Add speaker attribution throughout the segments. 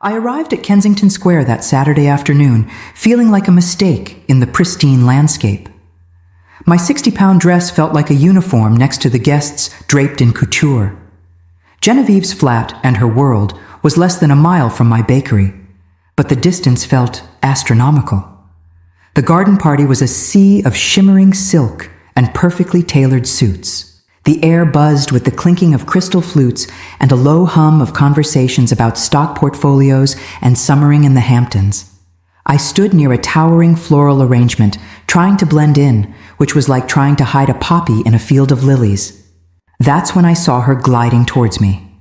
Speaker 1: I arrived at Kensington Square that Saturday afternoon, feeling like a mistake in the pristine landscape. My 60-pound dress felt like a uniform next to the guests draped in couture. Genevieve's flat and her world was less than a mile from my bakery, but the distance felt astronomical. The garden party was a sea of shimmering silk and perfectly tailored suits. The air buzzed with the clinking of crystal flutes and a low hum of conversations about stock portfolios and summering in the Hamptons. I stood near a towering floral arrangement, trying to blend in, which was like trying to hide a poppy in a field of lilies. That's when I saw her gliding towards me.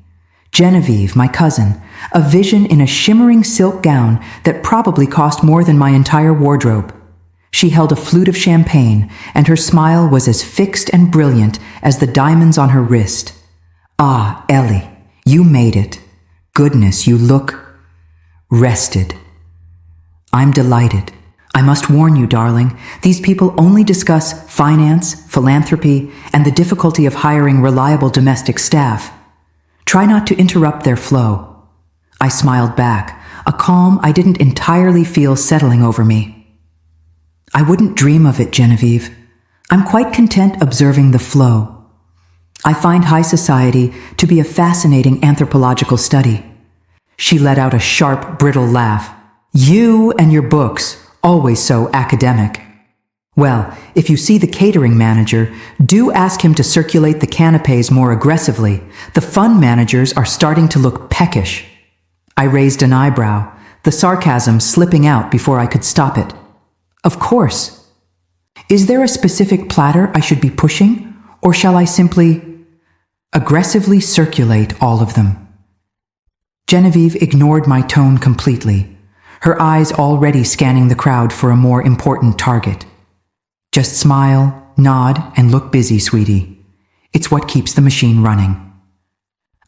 Speaker 1: Genevieve, my cousin, a vision in a shimmering silk gown that probably cost more than my entire wardrobe. She held a flute of champagne, and her smile was as fixed and brilliant as the diamonds on her wrist. Ah, Ellie, you made it. Goodness, you look rested. I'm delighted. I must warn you, darling, these people only discuss finance, philanthropy, and the difficulty of hiring reliable domestic staff. Try not to interrupt their flow. I smiled back, a calm I didn't entirely feel settling over me. I wouldn't dream of it, Genevieve. I'm quite content observing the flow. I find high society to be a fascinating anthropological study. She let out a sharp, brittle laugh. You and your books, always so academic. Well, if you see the catering manager, do ask him to circulate the canapes more aggressively. The fund managers are starting to look peckish. I raised an eyebrow, the sarcasm slipping out before I could stop it. Of course. Is there a specific platter I should be pushing, or shall I simply aggressively circulate all of them? Genevieve ignored my tone completely, her eyes already scanning the crowd for a more important target. Just smile, nod, and look busy, sweetie. It's what keeps the machine running.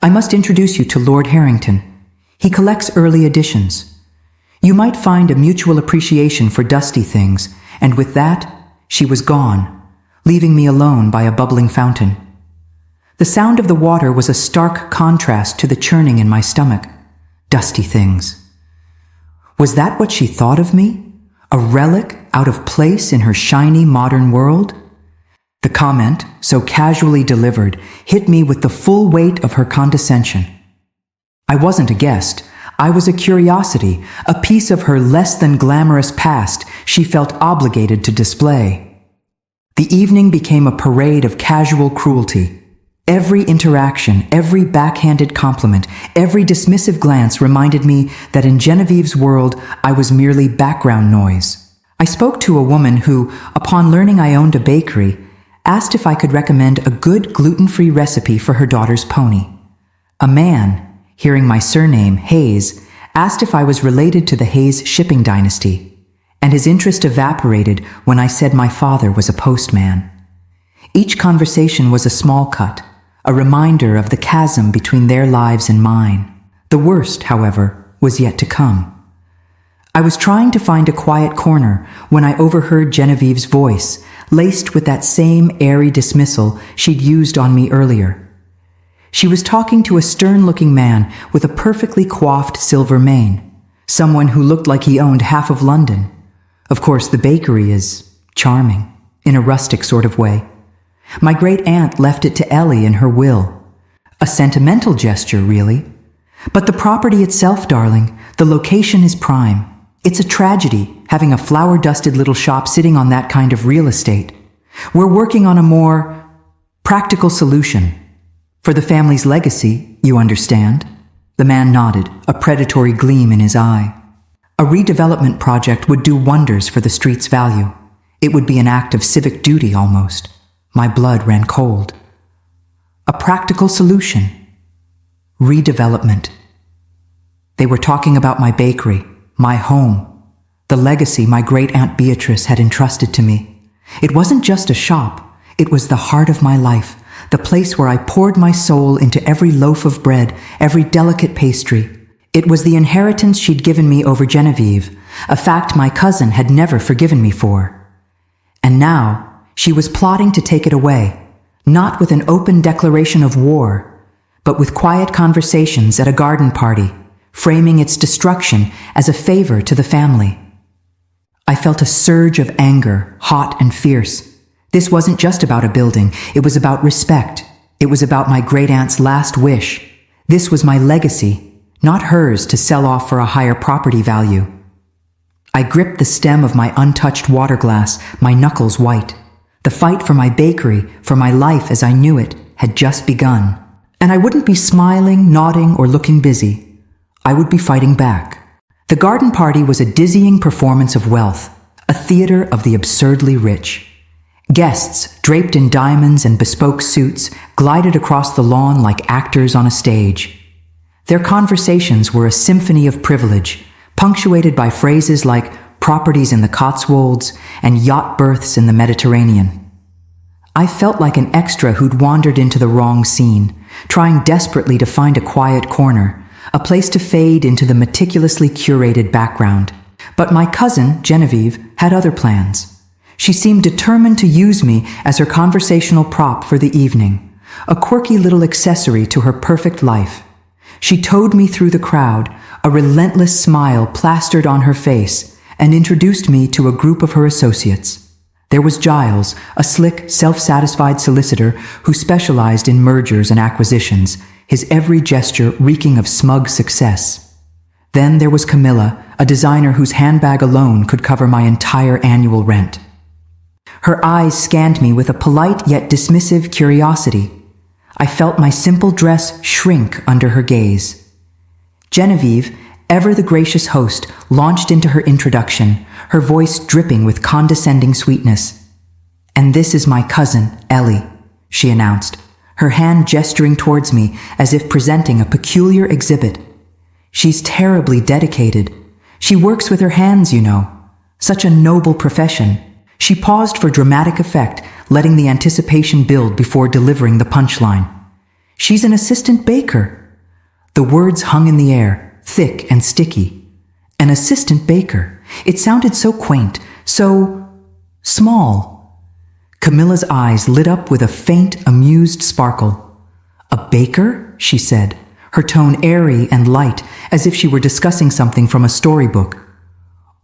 Speaker 1: I must introduce you to Lord Harrington. He collects early editions. You might find a mutual appreciation for dusty things, and with that, she was gone, leaving me alone by a bubbling fountain. The sound of the water was a stark contrast to the churning in my stomach. Dusty things. Was that what she thought of me? A relic out of place in her shiny modern world? The comment, so casually delivered, hit me with the full weight of her condescension. I wasn't a guest. I was a curiosity, a piece of her less than glamorous past she felt obligated to display. The evening became a parade of casual cruelty. Every interaction, every backhanded compliment, every dismissive glance reminded me that in Genevieve's world I was merely background noise. I spoke to a woman who, upon learning I owned a bakery, asked if I could recommend a good gluten-free recipe for her daughter's pony. A man, hearing my surname, Hayes, asked if I was related to the Hayes shipping dynasty, and his interest evaporated when I said my father was a postman. Each conversation was a small cut, a reminder of the chasm between their lives and mine. The worst, however, was yet to come. I was trying to find a quiet corner when I overheard Genevieve's voice, laced with that same airy dismissal she'd used on me earlier. She was talking to a stern-looking man with a perfectly coiffed silver mane, someone who looked like he owned half of London. Of course, the bakery is charming, in a rustic sort of way. My great-aunt left it to Ellie in her will. A sentimental gesture, really. But the property itself, darling, the location is prime. It's a tragedy, having a flower-dusted little shop sitting on that kind of real estate. We're working on a more practical solution. For the family's legacy, you understand? The man nodded, a predatory gleam in his eye. A redevelopment project would do wonders for the street's value. It would be an act of civic duty almost. My blood ran cold. A practical solution. Redevelopment. They were talking about my bakery, my home, the legacy my great-aunt Beatrice had entrusted to me. It wasn't just a shop. It was the heart of my life, the place where I poured my soul into every loaf of bread, every delicate pastry. It was the inheritance she'd given me over Genevieve, a fact my cousin had never forgiven me for. And now, she was plotting to take it away, not with an open declaration of war, but with quiet conversations at a garden party, framing its destruction as a favor to the family. I felt a surge of anger, hot and fierce. This wasn't just about a building, it was about respect. It was about my great-aunt's last wish. This was my legacy, not hers to sell off for a higher property value. I gripped the stem of my untouched water glass, my knuckles white. The fight for my bakery, for my life as I knew it, had just begun. And I wouldn't be smiling, nodding, or looking busy. I would be fighting back. The garden party was a dizzying performance of wealth, a theater of the absurdly rich. Guests, draped in diamonds and bespoke suits, glided across the lawn like actors on a stage. Their conversations were a symphony of privilege, punctuated by phrases like properties in the Cotswolds and yacht berths in the Mediterranean. I felt like an extra who'd wandered into the wrong scene, trying desperately to find a quiet corner, a place to fade into the meticulously curated background. But my cousin, Genevieve, had other plans. She seemed determined to use me as her conversational prop for the evening, a quirky little accessory to her perfect life. She towed me through the crowd, a relentless smile plastered on her face, and introduced me to a group of her associates. There was Giles, a slick, self-satisfied solicitor who specialized in mergers and acquisitions, his every gesture reeking of smug success. Then there was Camilla, a designer whose handbag alone could cover my entire annual rent. Her eyes scanned me with a polite yet dismissive curiosity. I felt my simple dress shrink under her gaze. Genevieve, ever the gracious host, launched into her introduction, her voice dripping with condescending sweetness. "And this is my cousin, Ellie," she announced, her hand gesturing towards me as if presenting a peculiar exhibit. "She's terribly dedicated. She works with her hands, you know. Such a noble profession." She paused for dramatic effect, letting the anticipation build before delivering the punchline. "She's an assistant baker." The words hung in the air, thick and sticky. An assistant baker. It sounded so quaint, so small. Camilla's eyes lit up with a faint, amused sparkle. "A baker?" she said, her tone airy and light, as if she were discussing something from a storybook.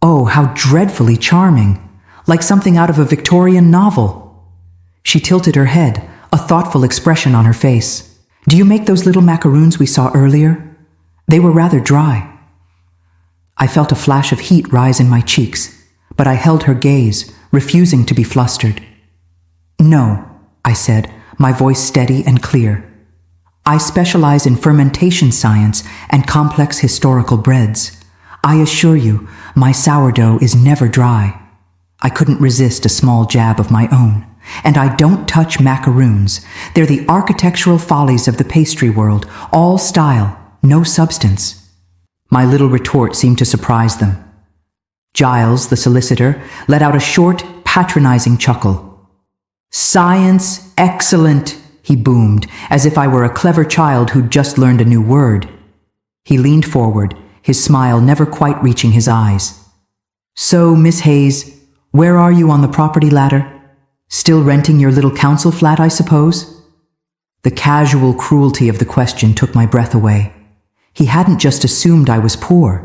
Speaker 1: "Oh, how dreadfully charming! Like something out of a Victorian novel." She tilted her head, a thoughtful expression on her face. "Do you make those little macaroons we saw earlier? They were rather dry." I felt a flash of heat rise in my cheeks, but I held her gaze, refusing to be flustered. "No," I said, my voice steady and clear. "I specialize in fermentation science and complex historical breads. I assure you, my sourdough is never dry." I couldn't resist a small jab of my own. "And I don't touch macaroons. They're the architectural follies of the pastry world, all style, no substance." My little retort seemed to surprise them. Giles, the solicitor, let out a short, patronizing chuckle. "Science, excellent," he boomed, as if I were a clever child who'd just learned a new word. He leaned forward, his smile never quite reaching his eyes. "So, Miss Hayes, where are you on the property ladder? Still renting your little council flat, I suppose?" The casual cruelty of the question took my breath away. He hadn't just assumed I was poor.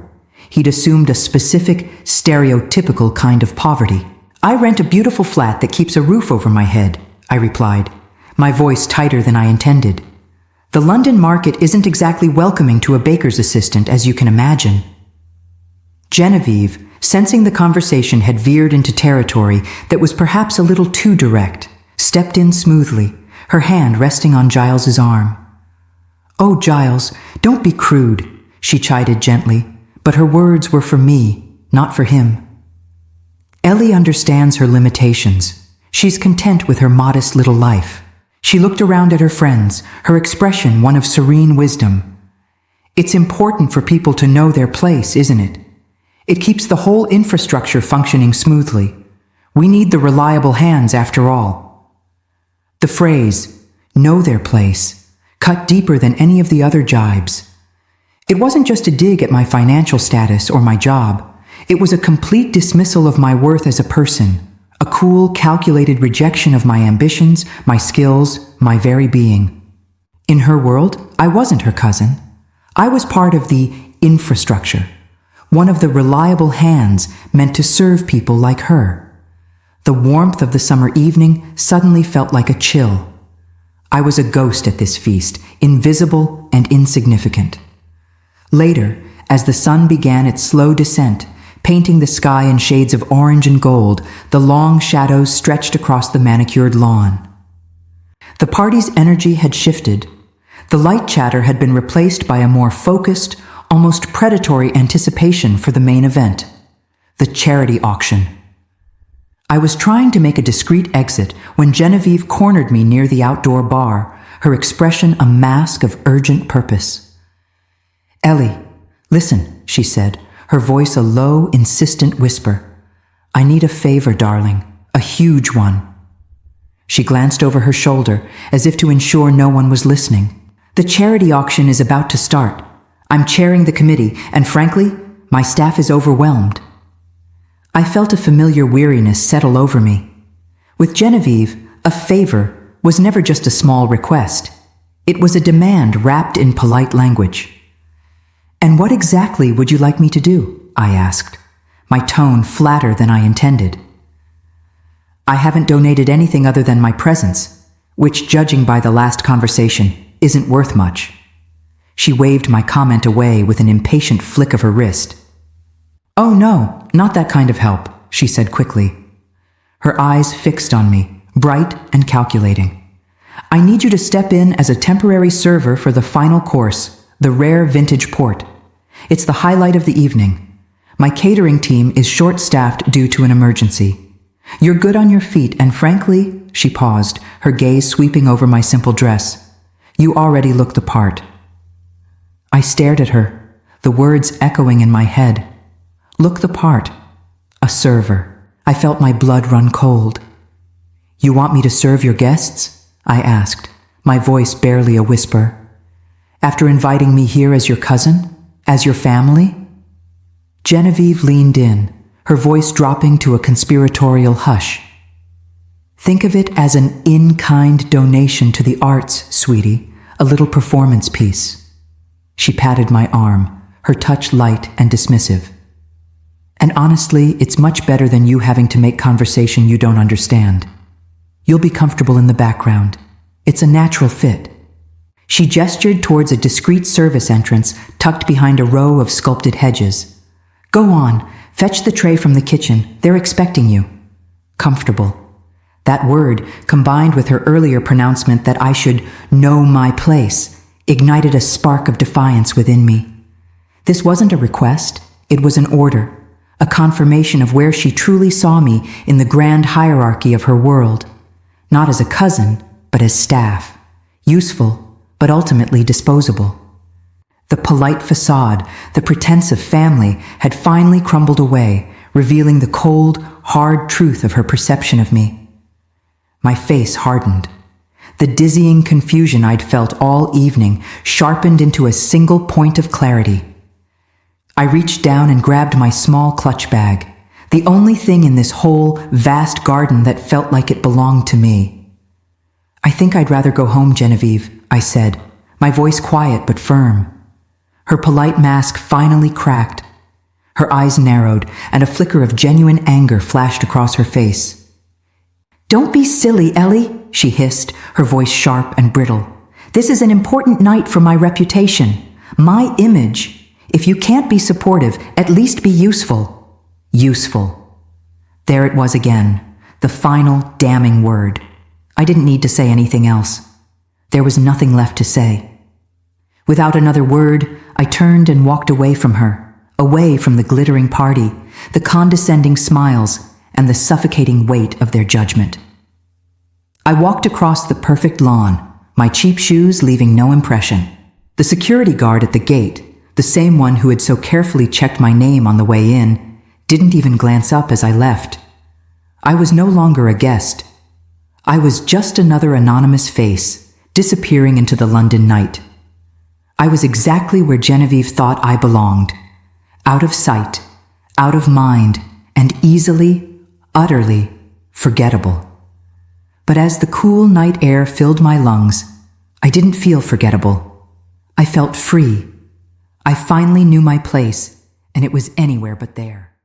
Speaker 1: He'd assumed a specific, stereotypical kind of poverty. "I rent a beautiful flat that keeps a roof over my head," I replied, my voice tighter than I intended. "The London market isn't exactly welcoming to a baker's assistant, as you can imagine." Genevieve, sensing the conversation had veered into territory that was perhaps a little too direct, stepped in smoothly, her hand resting on Giles's arm. "Oh, Giles, don't be crude," she chided gently, but her words were for me, not for him. "Ellie understands her limitations. She's content with her modest little life." She looked around at her friends, her expression one of serene wisdom. "It's important for people to know their place, isn't it? It keeps the whole infrastructure functioning smoothly. We need the reliable hands after all." The phrase, "know their place," cut deeper than any of the other jibes. It wasn't just a dig at my financial status or my job. It was a complete dismissal of my worth as a person, a cool, calculated rejection of my ambitions, my skills, my very being. In her world, I wasn't her cousin. I was part of the infrastructure, one of the reliable hands meant to serve people like her. The warmth of the summer evening suddenly felt like a chill. I was a ghost at this feast, invisible and insignificant. Later, as the sun began its slow descent, painting the sky in shades of orange and gold, the long shadows stretched across the manicured lawn. The party's energy had shifted. The light chatter had been replaced by a more focused, almost predatory anticipation for the main event, the charity auction. I was trying to make a discreet exit when Genevieve cornered me near the outdoor bar, her expression a mask of urgent purpose. "Ellie, listen," she said, her voice a low, insistent whisper. "I need a favor, darling, a huge one." She glanced over her shoulder as if to ensure no one was listening. "The charity auction is about to start. I'm chairing the committee, and frankly, my staff is overwhelmed." I felt a familiar weariness settle over me. With Genevieve, a favor was never just a small request. It was a demand wrapped in polite language. "And what exactly would you like me to do?" I asked, my tone flatter than I intended. "I haven't donated anything other than my presence, which, judging by the last conversation, isn't worth much." She waved my comment away with an impatient flick of her wrist. "Oh no, not that kind of help," she said quickly. Her eyes fixed on me, bright and calculating. "I need you to step in as a temporary server for the final course, the rare vintage port. It's the highlight of the evening. My catering team is short-staffed due to an emergency. You're good on your feet, and frankly," she paused, her gaze sweeping over my simple dress, "you already look the part." I stared at her, the words echoing in my head. Look the part. A server. I felt my blood run cold. "You want me to serve your guests?" I asked, my voice barely a whisper. "After inviting me here as your cousin? As your family?" Genevieve leaned in, her voice dropping to a conspiratorial hush. "Think of it as an in-kind donation to the arts, sweetie, a little performance piece." She patted my arm, her touch light and dismissive. "And honestly, it's much better than you having to make conversation you don't understand. You'll be comfortable in the background. It's a natural fit." She gestured towards a discreet service entrance tucked behind a row of sculpted hedges. "Go on, fetch the tray from the kitchen. They're expecting you." Comfortable. That word, combined with her earlier pronouncement that I should know my place, ignited a spark of defiance within me. This wasn't a request, it was an order, a confirmation of where she truly saw me in the grand hierarchy of her world. Not as a cousin, but as staff. Useful, but ultimately disposable. The polite facade, the pretense of family, had finally crumbled away, revealing the cold, hard truth of her perception of me. My face hardened. The dizzying confusion I'd felt all evening sharpened into a single point of clarity. I reached down and grabbed my small clutch bag, the only thing in this whole, vast garden that felt like it belonged to me. "I think I'd rather go home, Genevieve," I said, my voice quiet but firm. Her polite mask finally cracked. Her eyes narrowed, and a flicker of genuine anger flashed across her face. "Don't be silly, Ellie," she hissed, her voice sharp and brittle. "This is an important night for my reputation, my image. If you can't be supportive, at least be useful." Useful. There it was again, the final damning word. I didn't need to say anything else. There was nothing left to say. Without another word, I turned and walked away from her, away from the glittering party, the condescending smiles, and the suffocating weight of their judgment. I walked across the perfect lawn, my cheap shoes leaving no impression. The security guard at the gate, the same one who had so carefully checked my name on the way in, didn't even glance up as I left. I was no longer a guest. I was just another anonymous face, disappearing into the London night. I was exactly where Genevieve thought I belonged. Out of sight, out of mind, and easily, utterly forgettable. But as the cool night air filled my lungs, I didn't feel forgettable. I felt free. I finally knew my place, and it was anywhere but there.